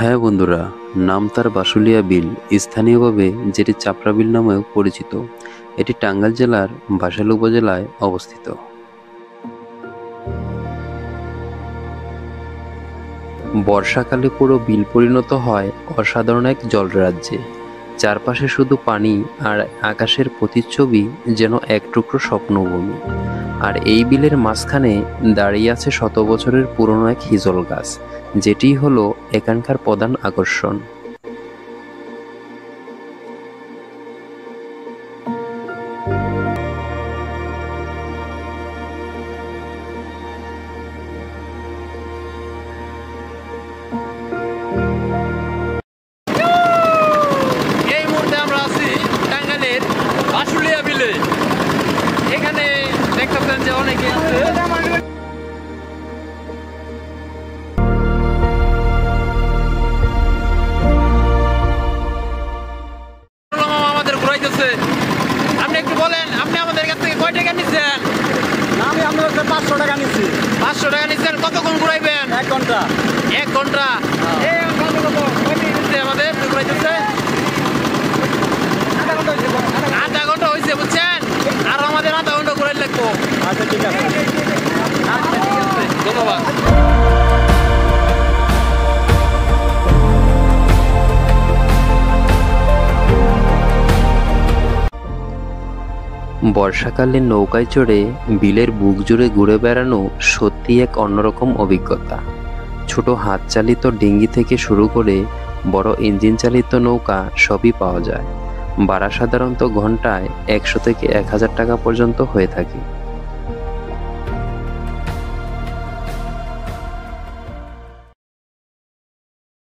হ্যাঁ বন্ধুরা, নামতার বাসুলিয়া বিল, স্থানীয়ভাবে যেটি চাপড়া বিল নামেও পরিচিত। এটি টাঙ্গাইল জেলার বাসাইল উপজেলায় অবস্থিত। বর্ষাকালে পুরো বিল পরিণত হয় অসাধারণ এক জলরাজ্যে। চারপাশে শুধু পানি আর আকাশের প্রতিচ্ছবি, যেন এক টুকরো স্বপ্নভূমি। আর এই বিলের মাঝখানে দাঁড়িয়ে আছে শত বছরের পুরনো এক হিজল গাছ, যেটি হলো এখানকার প্রধান আকর্ষণ। এই মুহূর্তে আমরা আছি টাঙ্গাইলের বাসুলিয়া বিলে। এখানে দেখতেছেন যে অনেকে আছে। আমাদের ঘুরাইতেছে। আপনি একটু বলেন, আপনি আমাদের কাছ থেকে কয় টাকা নিচ্ছেন? আমি আপনার 500 টাকা নিচ্ছি। 500 টাকা নিচ্ছেন। কতক্ষণ ঘুরাইবেন? 1 ঘন্টা। 1 ঘন্টা। এই আমাদের ঘুরাইতেছে আধা ঘন্টা হয়েছে, বুঝছেন? আর আমাদের আধা ঘন্টা ঘুরাই লাগবো। আচ্ছা ঠিক আছে। আচ্ছা ঠিক আছে, ধন্যবাদ। বর্ষাকালে নৌকায় চড়ে বিলের বুক জুড়ে ঘুরে বেড়ানো সত্যি এক অন্যরকম অভিজ্ঞতা। ছোট হাত চালিত ডিঙ্গি থেকে শুরু করে বড় ইঞ্জিন চালিত নৌকা সবই পাওয়া যায়। ভাড়া সাধারণত ঘন্টায় 100 থেকে 1000 টাকা পর্যন্ত হয়ে থাকে।